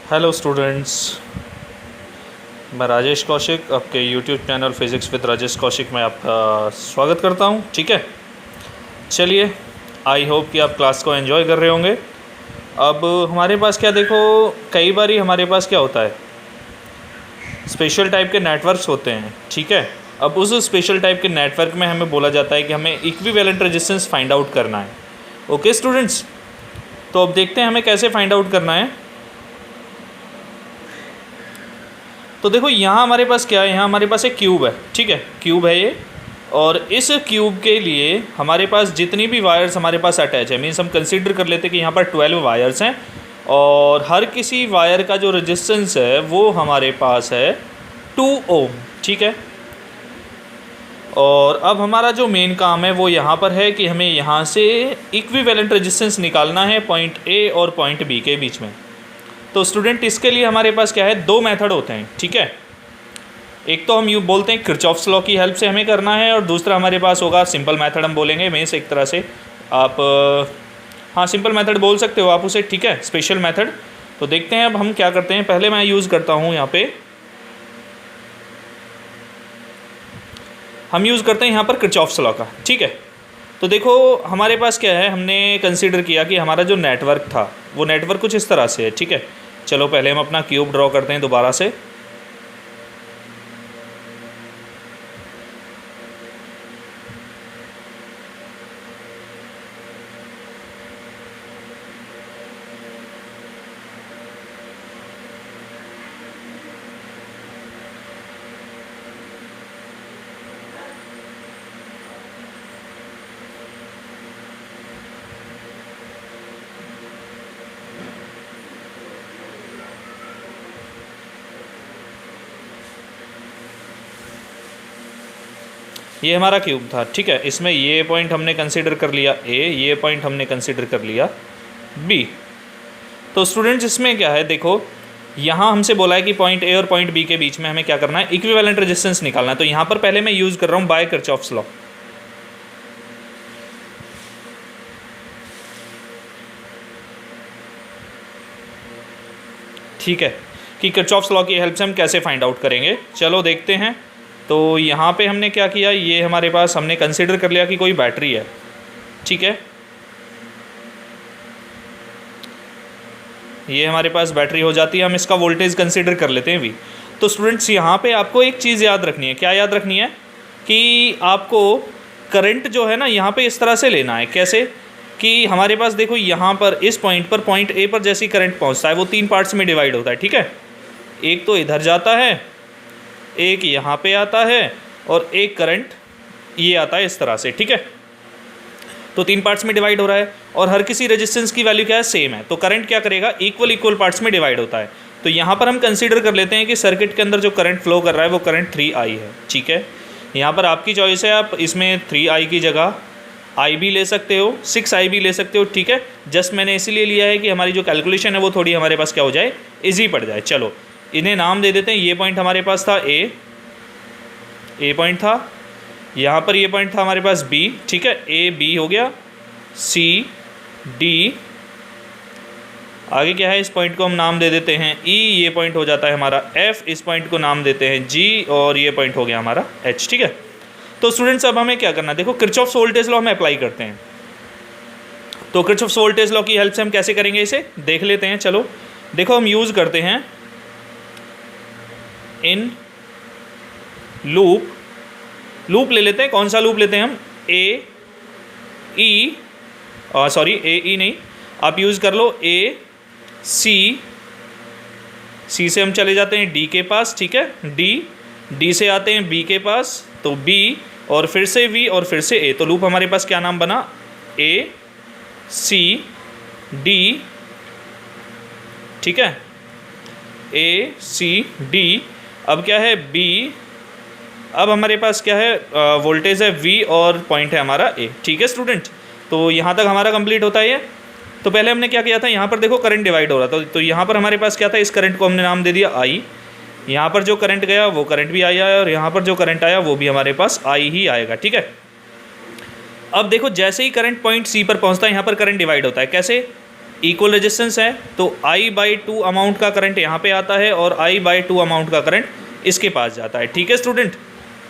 Hello students, मैं राजेश कौशिक आपके YouTube channel physics with Rajesh Kaushik में आपका स्वागत करता हूं। ठीक है, चलिए, आई होप कि आप क्लास को एंजॉय कर रहे होंगे। अब हमारे पास क्या देखो, कई बार ही हमारे पास क्या होता है, स्पेशल टाइप के नेटवर्क्स होते हैं। ठीक है, अब उस स्पेशल टाइप के नेटवर्क में हमें बोला जाता है कि हमें इक्विवेलेंट रेजिस्टेंस फाइंड आउट करना है। ओके स्टूडेंट्स, तो अब देखते हैं हमें कैसे फाइंड आउट करना है। तो देखो यहाँ हमारे पास क्या है, यहाँ हमारे पास एक क्यूब है। ठीक है, क्यूब है ये, और इस क्यूब के लिए हमारे पास जितनी भी वायर्स हमारे पास अटैच है, मीन्स हम कंसीडर कर लेते हैं कि यहाँ पर 12 वायर्स हैं और हर किसी वायर का जो रेजिस्टेंस है वो हमारे पास है 2 ओम। ठीक है, और अब हमारा जो मेन काम है वो यहाँ पर है कि हमें यहाँ से इक्विवेलेंट रेजिस्टेंस निकालना है पॉइंट ए और पॉइंट बी के बीच में। तो स्टूडेंट, इसके लिए हमारे पास क्या है, दो मेथड होते हैं। ठीक है, एक तो हम यूँ बोलते हैं किरचॉफ्स लॉ की हेल्प से हमें करना है, और दूसरा हमारे पास होगा सिंपल मेथड, हम बोलेंगे मीन्स एक तरह से आप हाँ सिंपल मेथड बोल सकते हो आप उसे। ठीक है, स्पेशल मेथड। तो देखते हैं अब हम क्या करते हैं। पहले मैं यूज़ करता हूँ, यहाँ पे हम यूज़ करते हैं यहाँ पर किरचॉफ्स लॉ का। ठीक है, तो देखो हमारे पास क्या है, हमने कंसीडर किया कि हमारा जो नेटवर्क था वो नेटवर्क कुछ इस तरह से है। ठीक है, चलो पहले हम अपना क्यूब ड्रॉ करते हैं दोबारा से। ये हमारा क्यूब था। ठीक है, इसमें ये पॉइंट हमने कंसीडर कर लिया ए, ये पॉइंट हमने कंसीडर कर लिया बी। तो स्टूडेंट्स, इसमें क्या है, देखो यहाँ हमसे बोला है कि पॉइंट ए और पॉइंट बी के बीच में हमें क्या करना है, इक्विवेलेंट रेजिस्टेंस निकालना है। तो यहाँ पर पहले मैं यूज़ कर रहा हूँ बाय किरचॉफ्स लॉ। ठीक है, कि किरचॉफ्स लॉ की हेल्प से हम कैसे फाइंड आउट करेंगे, चलो देखते हैं। तो यहाँ पे हमने क्या किया, ये हमारे पास हमने कंसीडर कर लिया कि कोई बैटरी है। ठीक है, ये हमारे पास बैटरी हो जाती है, हम इसका वोल्टेज कंसीडर कर लेते हैं वी। तो स्टूडेंट्स, यहाँ पे आपको एक चीज़ याद रखनी है। क्या याद रखनी है कि आपको करंट जो है ना यहाँ पे इस तरह से लेना है। कैसे कि हमारे पास देखो यहाँ पर इस पॉइंट पर, पॉइंट ए पर जैसी करंट पहुँचता है वो 3 पार्ट्स में डिवाइड होता है। ठीक है, एक तो इधर जाता है, एक यहाँ पे आता है, और एक करंट ये आता है इस तरह से। ठीक है, तो 3 पार्ट्स में डिवाइड हो रहा है, और हर किसी रेजिस्टेंस की वैल्यू क्या है, सेम है। तो करंट क्या करेगा, इक्वल पार्ट्स में डिवाइड होता है। तो यहाँ पर हम कंसीडर कर लेते हैं कि सर्किट के अंदर जो करंट फ्लो कर रहा है वो करंट 3I है। ठीक है, यहाँ पर आपकी चॉइस है, आप इसमें 3I की जगह I भी ले सकते हो, 6I भी ले सकते हो। ठीक है, जस्ट मैंने इसीलिए लिया है कि हमारी जो कैलकुलेशन है वो थोड़ी हमारे पास क्या हो जाए, ईजी पड़ जाए। चलो इन्हें नाम दे देते हैं। ये पॉइंट हमारे पास था ए पॉइंट था, यहाँ पर ये पॉइंट था हमारे पास बी। ठीक है, ए बी हो गया, सी डी, आगे क्या है, इस पॉइंट को हम नाम दे देते हैं ई, ये पॉइंट हो जाता है हमारा एफ, इस पॉइंट को नाम देते हैं जी, और ये पॉइंट हो गया हमारा एच। ठीक है, तो स्टूडेंट्स अब हमें क्या करना है, देखो किरचॉफ्स वोल्टेज लॉ हम अप्लाई करते हैं। तो किरचॉफ्स वोल्टेज लॉ की हेल्प से हम कैसे करेंगे, इसे देख लेते हैं। चलो देखो, हम यूज़ करते हैं इन लूप ले लेते हैं। कौन सा लूप लेते हैं हम, ए ई, सॉरी ए ई नहीं, आप यूज़ कर लो ए सी से हम चले जाते हैं डी के पास। ठीक है, डी से आते हैं बी के पास, तो बी और फिर से वी और फिर से ए। तो लूप हमारे पास क्या नाम बना, ए सी डी। ठीक है, ए सी डी। अब क्या है, बी, अब हमारे पास क्या है, वोल्टेज है वी और पॉइंट है हमारा ए। ठीक है स्टूडेंट, तो यहाँ तक हमारा कंप्लीट होता है ये। तो पहले हमने क्या किया था, यहाँ पर देखो करंट डिवाइड हो रहा था, तो यहाँ पर हमारे पास क्या था, इस करंट को हमने नाम दे दिया आई। यहाँ पर जो करंट गया वो करंट भी आई आया, और यहाँ पर जो करंट आया वो भी हमारे पास आई ही आएगा। ठीक है, अब देखो जैसे ही करंट पॉइंट सी पर पहुँचता है, यहाँ पर करंट डिवाइड होता है। कैसे, इक्वल रेजिस्टेंस है तो I/2 अमाउंट का करंट यहाँ पे आता है और I/2 अमाउंट का करंट इसके पास जाता है। ठीक है स्टूडेंट,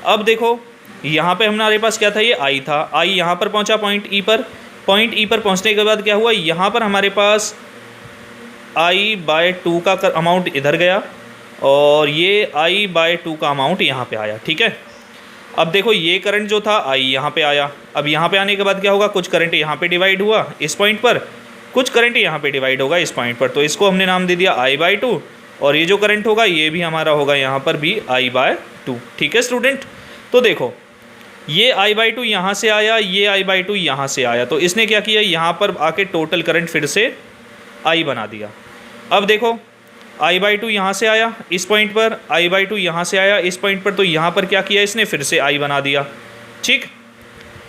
अब देखो यहाँ पे हमारे पास क्या था, ये I था, I यहाँ पर पहुँचा पॉइंट E पर, पॉइंट E पर पहुँचने के बाद क्या हुआ, यहाँ पर हमारे पास I/2 का अमाउंट इधर गया और ये I/2 का अमाउंट यहाँ पे आया। ठीक है, अब देखो ये करंट जो था I यहाँ पे आया, अब यहाँ पे आने के बाद क्या होगा, कुछ करंट यहाँ पे डिवाइड हुआ इस पॉइंट पर, कुछ करंट यहाँ पे डिवाइड होगा इस पॉइंट पर, तो इसको हमने नाम दे दिया I/2 और ये जो करंट होगा ये भी हमारा होगा यहाँ पर भी I/2। ठीक है स्टूडेंट, तो देखो ये I/2 यहाँ से आया, ये I/2 यहाँ से आया, तो इसने क्या किया, यहाँ पर आके टोटल करंट फिर से I बना दिया। अब देखो I/2 यहाँ से आया इस पॉइंट पर, I/2 यहाँ से आया इस पॉइंट पर, तो यहाँ पर क्या किया इसने, फिर से I बना दिया। ठीक,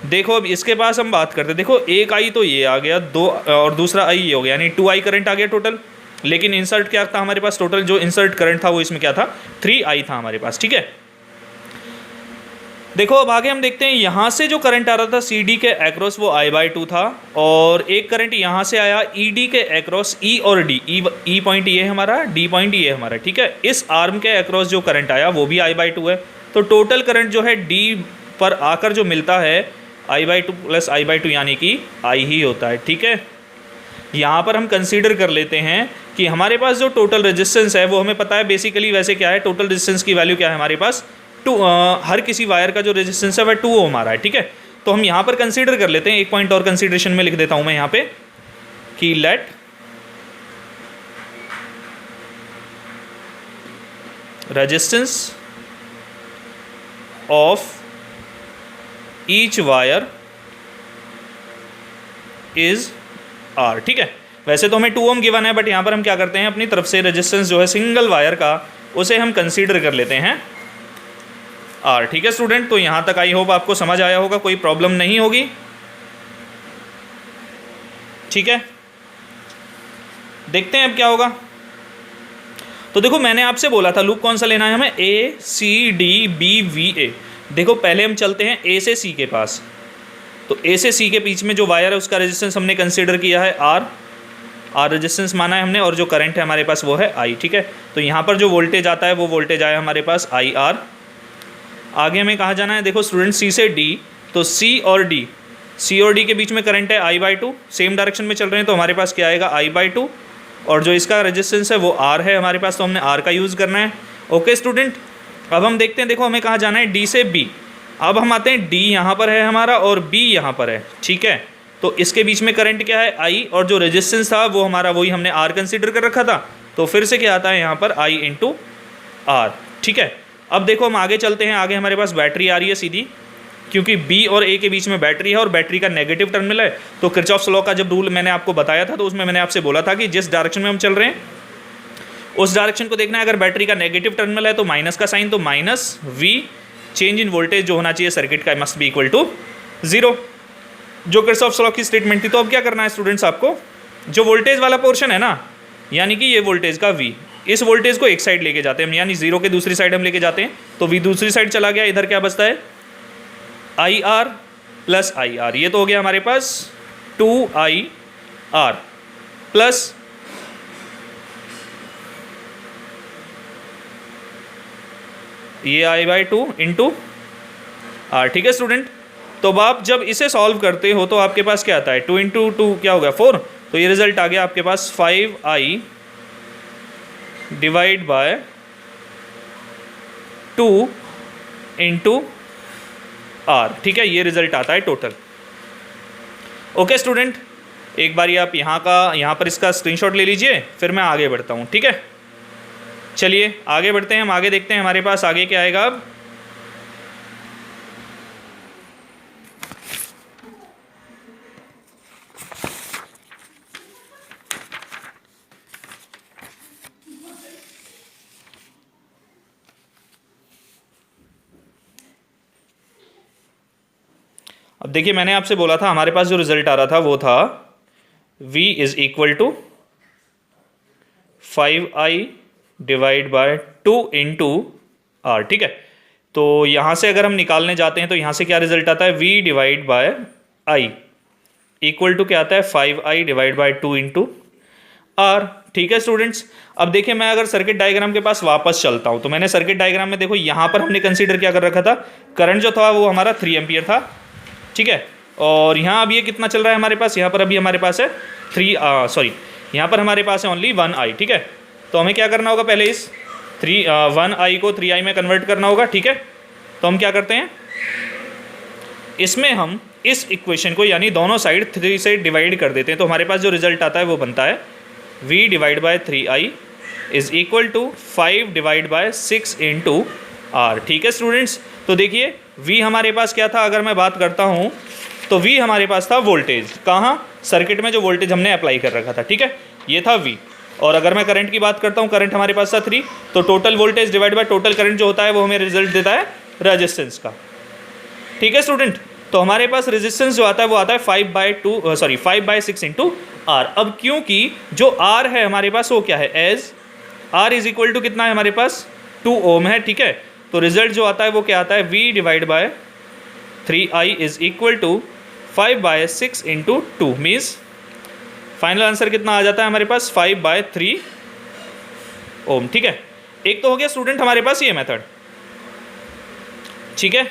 देखो अब इसके पास हम बात करते हैं, देखो एक I तो ये आ गया, दो और दूसरा I ये हो गया, यानी 2I करंट आ गया टोटल, लेकिन इंसर्ट क्या था हमारे पास, टोटल जो इंसर्ट करंट था वो इसमें क्या था, 3I था हमारे पास। ठीक है, देखो अब आगे हम देखते हैं, यहाँ से जो करंट आ रहा था CD के एक्रॉस वो I/2 था, और एक करंट यहाँ से आया ED के एक्रॉस, E और D, E पॉइंट ये है हमारा, D पॉइंट ये है हमारा। ठीक है, इस आर्म के एक्रॉस जो करंट आया वो भी I/2 है, तो टोटल करंट जो है D पर आकर जो मिलता है I/2 प्लस I/2 यानी कि I ही होता है। ठीक है, यहाँ पर हम कंसीडर कर लेते हैं कि हमारे पास जो टोटल रेजिस्टेंस है वो हमें पता है बेसिकली, वैसे क्या है टोटल रेजिस्टेंस की वैल्यू क्या है हमारे पास, हर किसी वायर का जो रेजिस्टेंस है वह 2 ओम आ रहा है। ठीक है, तो हम यहाँ पर कंसीडर कर लेते हैं, एक पॉइंट और कंसीडरेशन में लिख देता हूँ मैं यहाँ पे कि let resistance of each wire is R। ठीक है, वैसे तो हमें 2 ओम गिवन है, बट यहाँ पर हम क्या करते हैं, अपनी तरफ से रेजिस्टेंस जो है सिंगल वायर का उसे हम कंसीडर कर लेते हैं R। ठीक है स्टूडेंट, तो यहाँ तक आई होप आपको समझ आया होगा, कोई प्रॉब्लम नहीं होगी। ठीक है, देखते हैं अब क्या होगा। तो देखो मैंने आपसे बोला था लूप कौन सा लेना है हमें, ACDBVA। देखो पहले हम चलते हैं A से C के पास, तो A से C के बीच में जो वायर है उसका रेजिस्टेंस हमने कंसीडर किया है R रेजिस्टेंस माना है हमने, और जो करंट है हमारे पास वो है I। ठीक है, तो यहाँ पर जो वोल्टेज आता है वो वोल्टेज आया हमारे पास IR। आगे हमें कहाँ जाना है, देखो स्टूडेंट C से D, तो C और D के बीच में करंट है I/2, सेम डायरेक्शन में चल रहे हैं, तो हमारे पास क्या आएगा I/2, और जो इसका रेजिस्टेंस है वो R है हमारे पास, तो हमने R का यूज़ करना है। ओके स्टूडेंट, अब हम देखते हैं, देखो हमें कहाँ जाना है, D से B। अब हम आते हैं, D यहाँ पर है हमारा और B यहाँ पर है। ठीक है, तो इसके बीच में करंट क्या है I, और जो रेजिस्टेंस था वो हमारा वही हमने R कंसीडर कर रखा था, तो फिर से क्या आता है यहाँ पर I × R। ठीक है, अब देखो हम आगे चलते हैं, आगे हमारे पास बैटरी आ रही है सीधी, क्योंकि B और A के बीच में बैटरी है और बैटरी का नेगेटिव टर्मिनल है। तो किरचॉफ्स लॉ का जब रूल मैंने आपको बताया था तो उसमें मैंने आपसे बोला था कि जिस डायरेक्शन में हम चल रहे हैं उस डायरेक्शन को देखना है, अगर बैटरी का नेगेटिव टर्मिनल है तो माइनस का साइन, तो -V, चेंज इन वोल्टेज जो होना चाहिए सर्किट का मस्ट बी इक्वल टू 0, जो किरचॉफ्स लॉ की स्टेटमेंट थी। तो अब क्या करना है स्टूडेंट्स, आपको जो वोल्टेज वाला पोर्शन है ना, यानी कि ये वोल्टेज का V, इस वोल्टेज को एक साइड लेके जाते हैं हम, यानी 0 के दूसरी साइड हम लेके जाते हैं, तो V दूसरी साइड चला गया, इधर क्या बचता है IR प्लस IR, ये तो हो गया हमारे पास 2IR प्लस ये I/2 × R। ठीक है स्टूडेंट, तो अब आप जब इसे सॉल्व करते हो तो आपके पास क्या आता है, 2 × 2 क्या हो गया 4, तो ये रिजल्ट आ गया आपके पास 5I डिवाइड बाय 2 × R। ठीक है, ये रिजल्ट आता है टोटल। ओके स्टूडेंट, एक बारी आप यहाँ पर इसका स्क्रीनशॉट ले लीजिए, फिर मैं आगे बढ़ता हूँ। ठीक है, चलिए आगे बढ़ते हैं, हम आगे देखते हैं हमारे पास आगे क्या आएगा। अब देखिए मैंने आपसे बोला था हमारे पास जो रिजल्ट आ रहा था वो था V = 5I divide by 2 × R। ठीक है, तो यहाँ से अगर हम निकालने जाते हैं तो यहाँ से क्या रिजल्ट आता है, V divide by I equal to क्या आता है 5I डिवाइड बाय 2 × आर। ठीक है स्टूडेंट्स, अब देखिए मैं अगर सर्किट डायग्राम के पास वापस चलता हूं तो मैंने सर्किट डायग्राम में देखो यहां पर हमने कंसीडर क्या कर रखा था, करंट जो था वो हमारा 3 एम्पियर था। ठीक है, और यहाँ अब ये कितना चल रहा है हमारे पास, यहाँ पर अभी हमारे पास है यहाँ पर हमारे पास है ओनली 1i। ठीक है, तो हमें क्या करना होगा, पहले इस 1i को 3i में कन्वर्ट करना होगा। ठीक है, तो हम क्या करते हैं, इसमें हम इस इक्वेशन को यानी दोनों साइड 3 से डिवाइड कर देते हैं, तो हमारे पास जो रिजल्ट आता है वो बनता है v divide by 3i is equal to 5 divide by 6 into R. ठीक है स्टूडेंट्स, तो देखिए v हमारे पास क्या था, अगर मैं बात करता हूँ तो v हमारे पास था वोल्टेज, कहाँ, सर्किट में जो वोल्टेज हमने अप्लाई कर रखा था। ठीक है, ये था v। और अगर मैं करंट की बात करता हूँ, करंट हमारे पास था 3, तो total voltage divide by total current जो होता है वो हमें रिजल्ट देता है रेजिस्टेंस का। ठीक है स्टूडेंट, तो हमारे पास रेजिस्टेंस जो आता है वो आता है 5/6 इंटू आर। अब क्योंकि जो आर है हमारे पास वो क्या है, as R is equal to कितना है हमारे पास 2 ओम है। ठीक है, तो रिजल्ट जो आता है वो क्या आता है, v divide by 3i is equal to 5/6 into 2 means final answer कितना आ जाता है हमारे पास 5/3 ओम। ठीक है, एक तो हो गया स्टूडेंट हमारे पास ये मेथड। ठीक है,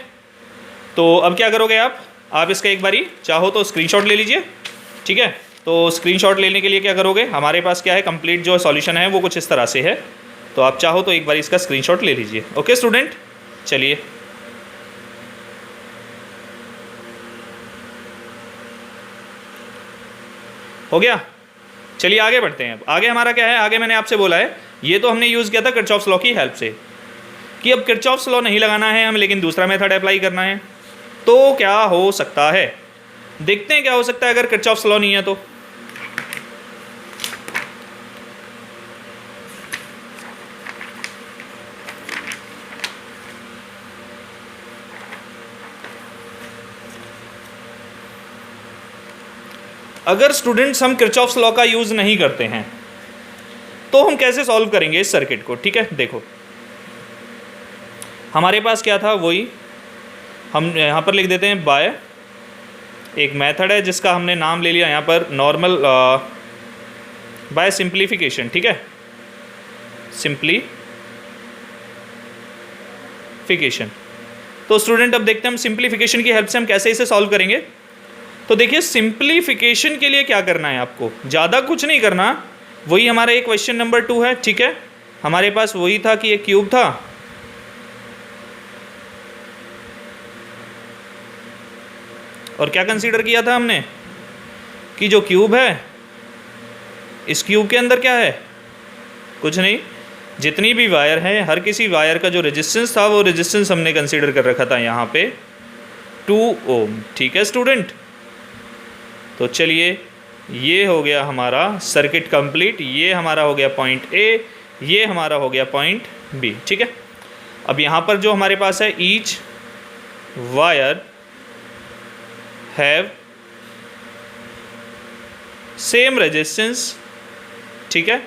तो अब क्या करोगे आप इसका एक बारी चाहो तो स्क्रीनशॉट ले लीजिए। ठीक है, तो स्क्रीनशॉट लेने के लिए क्या करोगे, हमारे पास क्या है, कंप्लीट जो सॉल्यूशन है वो कुछ इस तरह से है, तो आप चाहो तो एक बार इसका स्क्रीनशॉट ले लीजिए। ओके स्टूडेंट, चलिए हो गया, चलिए आगे बढ़ते हैं। अब आगे हमारा क्या है, आगे मैंने आपसे बोला है ये तो हमने यूज़ किया था किरचॉफ्स लॉ की हेल्प से कि अब किरचॉफ्स लॉ नहीं लगाना है हम, लेकिन दूसरा मेथड अप्लाई करना है। तो क्या हो सकता है, देखते हैं क्या हो सकता है अगर किरचॉफ्स लॉ नहीं है तो। अगर स्टूडेंट्स हम किरचॉफ्स लॉ का यूज़ नहीं करते हैं तो हम कैसे सॉल्व करेंगे इस सर्किट को। ठीक है, देखो हमारे पास क्या था, वही हम यहाँ पर लिख देते हैं बाय, एक मेथड है जिसका हमने नाम ले लिया यहाँ पर नॉर्मल बाय सिंप्लीफिकेशन। ठीक है, सिंप्लीफिकेशन। तो स्टूडेंट अब देखते हैं हम सिंप्लीफिकेशन की हेल्प से हम कैसे इसे सॉल्व करेंगे। तो देखिए सिंप्लीफिकेशन के लिए क्या करना है आपको, ज़्यादा कुछ नहीं करना, वही हमारा एक क्वेश्चन नंबर 2 है। ठीक है, हमारे पास वही था कि एक क्यूब था और क्या कंसीडर किया था हमने कि जो क्यूब है इस क्यूब के अंदर क्या है, कुछ नहीं, जितनी भी वायर है हर किसी वायर का जो रेजिस्टेंस था वो रेजिस्टेंस हमने कंसीडर कर रखा था यहाँ पे 2 ओम। ठीक है स्टूडेंट, तो चलिए ये हो गया हमारा सर्किट कंप्लीट, ये हमारा हो गया पॉइंट ए, ये हमारा हो गया पॉइंट बी। ठीक है, अब यहाँ पर जो हमारे पास है each wire have same resistance. ठीक है,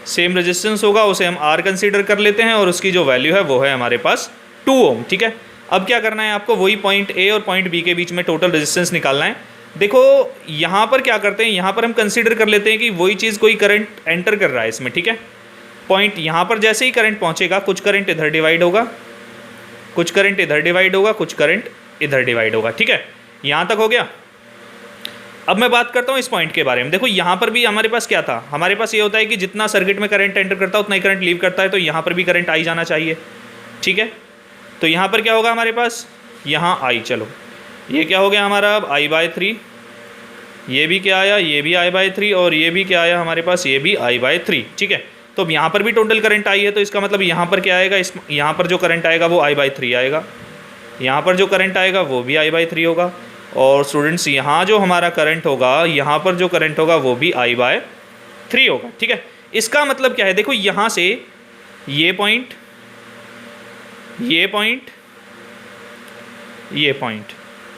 सेम रेजिस्टेंस होगा, उसे हम आर कंसीडर कर लेते हैं और उसकी जो वैल्यू है वो है हमारे पास 2 ओम। ठीक है, अब क्या करना है आपको, वही पॉइंट ए और पॉइंट बी के बीच में टोटल रेजिस्टेंस निकालना है। देखो यहाँ पर क्या करते हैं, यहाँ पर हम कंसीडर कर लेते हैं कि वही चीज़ कोई करंट एंटर कर रहा है इसमें। ठीक है, पॉइंट यहाँ पर जैसे ही करंट पहुँचेगा कुछ करंट इधर डिवाइड होगा, कुछ करंट इधर डिवाइड होगा, कुछ करंट इधर डिवाइड होगा। ठीक है, यहाँ तक हो गया। अब मैं बात करता हूँ इस पॉइंट के बारे में। देखो यहाँ पर भी हमारे पास क्या था, हमारे पास ये होता है कि जितना सर्किट में करंट एंटर करता है उतना ही करंट लीव करता है, तो यहाँ पर भी करंट आई जाना चाहिए। ठीक है, तो यहाँ पर क्या होगा हमारे पास, यहाँ आई, चलो ये क्या हो गया हमारा अब I/3, ये भी क्या आया, ये भी I/3 और ये भी क्या आया हमारे पास, ये भी I/3। ठीक है, तो अब यहाँ पर भी टोटल करंट आई है, तो इसका मतलब यहाँ पर क्या आएगा, यहाँ पर जो करंट आएगा वो I/3 आएगा, यहाँ पर जो करंट आएगा वो भी I/3 होगा, और स्टूडेंट्स यहाँ जो हमारा करंट होगा, यहाँ पर जो करंट होगा वो भी I/3 होगा। ठीक है, इसका मतलब क्या है, देखो यहाँ से ये पॉइंट, ये पॉइंट, ये पॉइंट,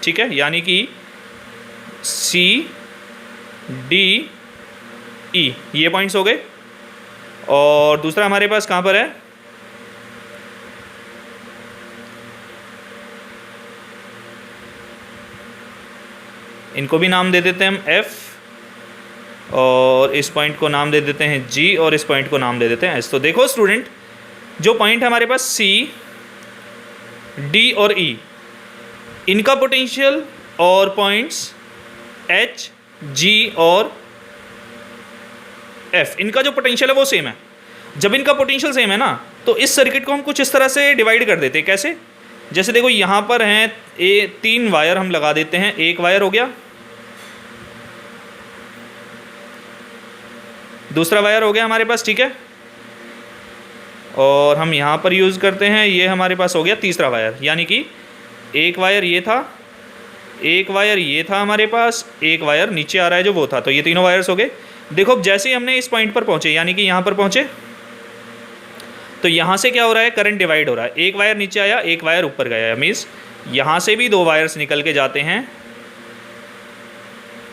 ठीक है, यानी कि सी डी ई ये पॉइंट्स हो गए, और दूसरा हमारे पास कहाँ पर है, इनको भी नाम दे देते हैं हम F और इस पॉइंट को नाम दे देते हैं G और इस पॉइंट को नाम दे देते हैं S। तो देखो स्टूडेंट, जो पॉइंट है हमारे पास C, D और E, इनका पोटेंशियल और पॉइंट्स H, G और F, इनका जो पोटेंशियल है वो सेम है। जब इनका पोटेंशियल सेम है ना, तो इस सर्किट को हम कुछ इस तरह से डिवाइड कर देते हैं। कैसे? जैसे देखो यहाँ पर हैं 3 वायर हम लगा देते हैं। एक वायर हो गया, दूसरा वायर हो गया हमारे पास, ठीक है, और हम यहाँ पर यूज़ करते हैं, ये हमारे पास हो गया तीसरा वायर। यानी कि एक वायर ये था, एक वायर ये था हमारे पास, एक वायर नीचे आ रहा है जो वो था। तो ये तीनों वायर्स हो गए। देखो अब जैसे ही हमने इस पॉइंट पर पहुँचे, यानी कि यहाँ पर पहुँचे, तो यहाँ से क्या हो रहा है, करंट डिवाइड हो रहा है। एक वायर नीचे आया, एक वायर ऊपर गया, मीन्स यहाँ से भी 2 वायर्स निकल के जाते हैं।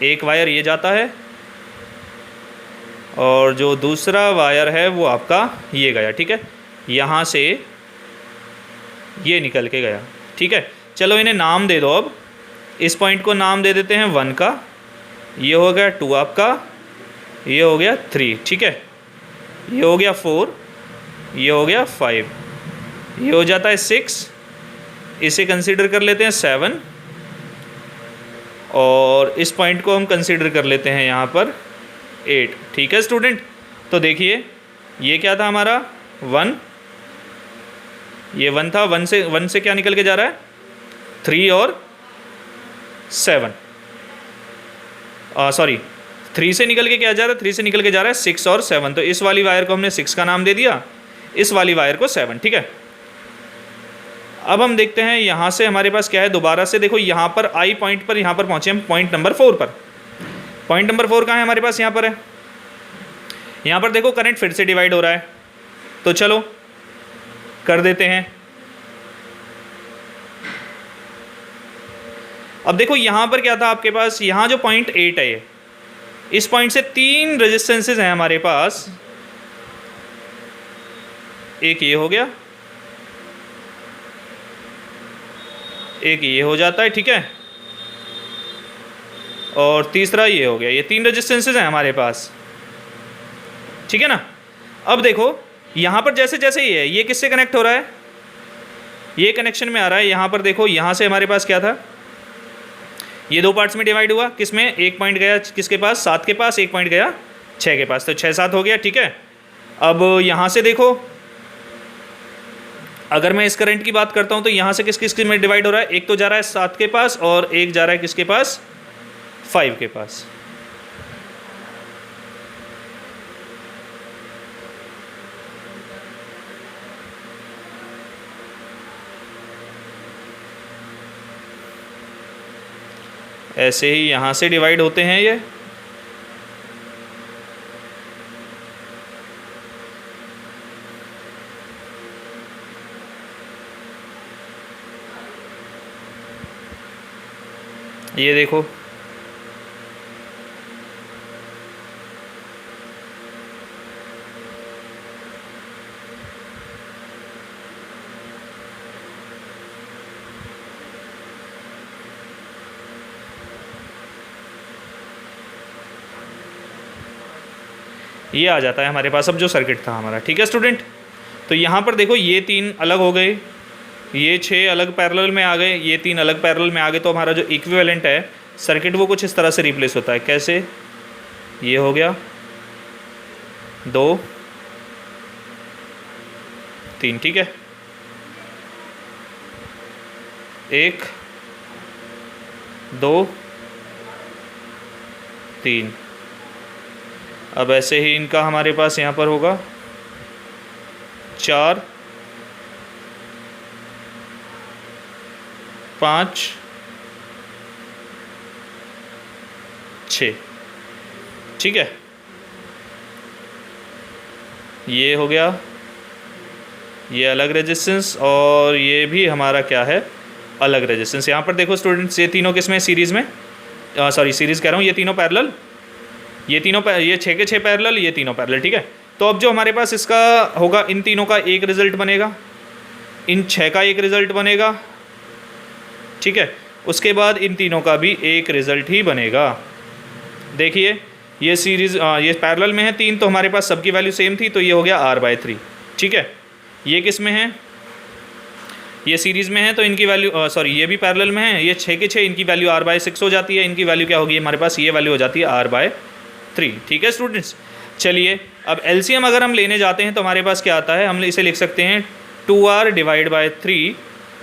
एक वायर ये जाता है और जो दूसरा वायर है वो आपका ये गया, ठीक है, यहाँ से ये निकल के गया, ठीक है। चलो इन्हें नाम दे दो। अब इस पॉइंट को नाम दे देते हैं 1 का, ये हो गया 2 आपका, ये हो गया 3, ठीक है, ये हो गया 4, ये हो गया 5, ये हो जाता है 6, इसे कंसीडर कर लेते हैं 7 और इस पॉइंट को हम कंसीडर कर लेते हैं यहाँ पर 8, ठीक है स्टूडेंट। तो देखिए ये क्या था हमारा 1, ये 1 था, 1 से क्या निकल के जा रहा है 3 और 7, सॉरी 3 से निकल के क्या जा रहा है, 3 से निकल के जा रहा है 6 और 7। तो इस वाली वायर को हमने 6 का नाम दे दिया, इस वाली वायर को 7, ठीक है। अब हम देखते हैं यहाँ से हमारे पास क्या है। दोबारा से देखो यहाँ पर आई पॉइंट पर, यहाँ पर पहुँचे हम पॉइंट नंबर 4 पर। पॉइंट नंबर 4 कहाँ है हमारे पास, यहाँ पर है। यहाँ पर देखो करंट फिर से डिवाइड हो रहा है, तो चलो कर देते हैं। अब देखो यहाँ पर क्या था आपके पास, यहाँ जो पॉइंट 8 है, ये इस पॉइंट से 3 रेजिस्टेंसेस हैं हमारे पास। एक ये हो गया, एक ये हो जाता है, ठीक है, और तीसरा ये हो गया। ये 3 रेजिस्टेंसेस हैं हमारे पास, ठीक है ना। अब देखो यहाँ पर जैसे जैसे ये है, ये किससे कनेक्ट हो रहा है, ये कनेक्शन में आ रहा है। यहाँ पर देखो यहाँ से हमारे पास क्या था, ये 2 पार्ट्स में डिवाइड हुआ। किसमें, एक पॉइंट गया किसके पास, 7 के पास, एक पॉइंट गया 6 के पास, तो 6 7 हो गया, ठीक है। अब यहाँ से देखो, अगर मैं इस करंट की बात करता हूँ तो यहाँ से किस किस में डिवाइड हो रहा है, एक तो जा रहा है 7 के पास और एक जा रहा है किसके पास, 5 के पास। ऐसे ही यहाँ से डिवाइड होते हैं ये देखो, ये आ जाता है हमारे पास अब जो सर्किट था हमारा, ठीक है स्टूडेंट। तो यहाँ पर देखो ये 3 अलग हो गए, ये 6 अलग पैरेलल में आ गए, ये 3 अलग पैरेलल में आ गए। तो हमारा जो इक्विवेलेंट है सर्किट वो कुछ इस तरह से रिप्लेस होता है। कैसे, ये हो गया 2 3, ठीक है, 1 2 3। अब ऐसे ही इनका हमारे पास यहाँ पर होगा 4 5 6, ठीक है। ये हो गया, ये अलग रेजिस्टेंस और ये भी हमारा क्या है, अलग रेजिस्टेंस। यहाँ पर देखो स्टूडेंट्स, ये तीनों किसमें, सीरीज़ में, सॉरी सीरीज़ कह रहा हूँ, ये तीनों पैरेलल, ये 6 के 6 पैरेलल, ये तीनों पैरेलल, ठीक है। तो अब जो हमारे पास इसका होगा, इन तीनों का एक रिज़ल्ट बनेगा, इन 6 का एक रिज़ल्ट बनेगा, ठीक है। उसके बाद इन तीनों का भी एक रिज़ल्ट ही बनेगा। देखिए ये सीरीज़ ये पैरेलल में है 3, तो हमारे पास सबकी वैल्यू सेम थी, तो ये हो गया r/3। ठीक है, ये किस में है, ये सीरीज़ में है, तो इनकी वैल्यू सॉरी ये भी पैरेलल में है, ये 6 के 6, इनकी वैल्यू r/6 हो जाती है, इनकी वैल्यू क्या होगी हमारे पास, ये वैल्यू हो जाती है r/3। ठीक है स्टूडेंट्स, चलिए अब एलसीएम अगर हम लेने जाते हैं तो हमारे पास क्या आता है, हम इसे लिख सकते हैं 2r divide by 3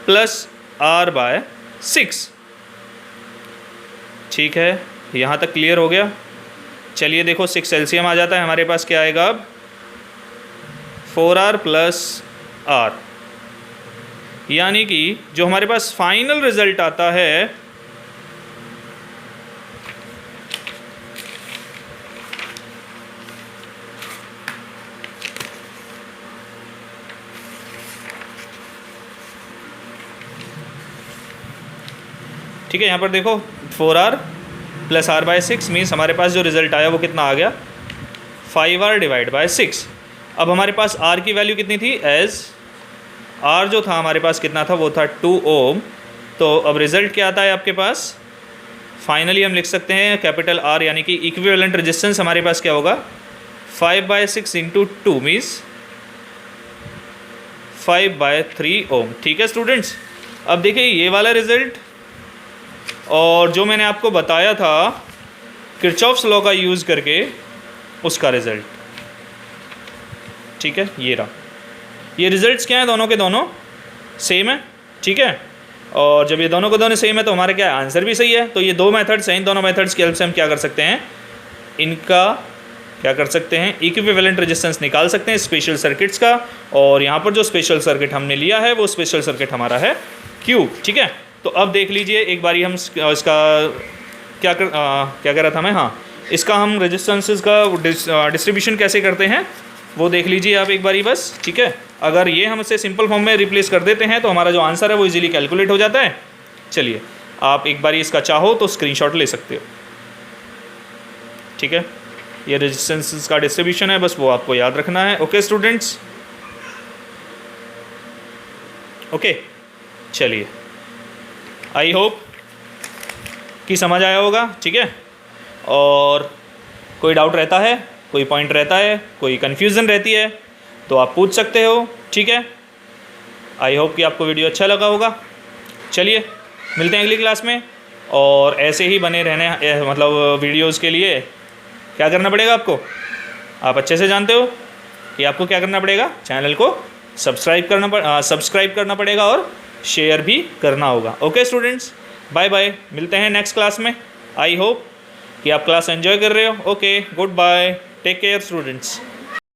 plus r/6। ठीक है, यहाँ तक क्लियर हो गया। चलिए देखो 6 एलसीएम आ जाता है, हमारे पास क्या आएगा अब 4r प्लस r, यानी कि जो हमारे पास फाइनल रिजल्ट आता है ठीक है, यहाँ पर देखो 4r प्लस r/6 मीन्स हमारे पास जो रिज़ल्ट आया वो कितना आ गया 5r डिवाइड बाय 6। अब हमारे पास r की वैल्यू कितनी थी, एज r जो था हमारे पास कितना था, वो था 2 ओम। तो अब रिज़ल्ट क्या आता है आपके पास, फाइनली हम लिख सकते हैं कैपिटल R, यानी कि इक्विवेलेंट रेजिस्टेंस हमारे पास क्या होगा 5/6 इंटू 2 मीन्स 5/3 ओम। ठीक है स्टूडेंट्स, अब देखिए ये वाला रिज़ल्ट और जो मैंने आपको बताया था किरचॉफ्स लॉ का यूज़ करके उसका रिज़ल्ट। ठीक है, ये रहा, ये रिज़ल्ट्स क्या हैं, दोनों के दोनों सेम है। ठीक है, और जब ये दोनों के दोनों सेम है तो हमारा क्या है, आंसर भी सही है। तो ये 2 मेथड्स हैं, इन दोनों मेथड्स की हेल्प से हम क्या कर सकते हैं, इनका क्या कर सकते हैं, इक्विवेलेंट रेजिस्टेंस निकाल सकते हैं स्पेशल सर्किट्स का। और यहाँ पर जो स्पेशल सर्किट हमने लिया है वो स्पेशल सर्किट हमारा है क्यूब। ठीक है, तो अब देख लीजिए एक बारी हम इसका क्या कह रहा था मैं, हाँ, इसका हम रेजिस्टेंसेस का डिस्ट्रीब्यूशन कैसे करते हैं वो देख लीजिए आप एक बारी बस। ठीक है, अगर ये हम इसे सिंपल फॉर्म में रिप्लेस कर देते हैं तो हमारा जो आंसर है वो इजीली कैलकुलेट हो जाता है। चलिए आप एक बारी इसका चाहो तो स्क्रीनशॉट ले सकते हो। ठीक है, ये रेजिस्टेंसेस का डिस्ट्रीब्यूशन है, बस वो आपको याद रखना है। ओके स्टूडेंट्स, ओके, चलिए आई होप कि समझ आया होगा। ठीक है, और कोई डाउट रहता है, कोई पॉइंट रहता है, कोई कन्फ्यूज़न रहती है तो आप पूछ सकते हो। ठीक है, आई होप कि आपको वीडियो अच्छा लगा होगा। चलिए मिलते हैं अगली क्लास में, और ऐसे ही बने रहने मतलब वीडियोज़ के लिए क्या करना पड़ेगा आपको, आप अच्छे से जानते हो कि आपको क्या करना पड़ेगा, चैनल को सब्सक्राइब करना पड़ेगा और शेयर भी करना होगा। ओके स्टूडेंट्स, बाय बाय, मिलते हैं नेक्स्ट क्लास में। आई होप कि आप क्लास एंजॉय कर रहे हो। Okay, good bye, take care students.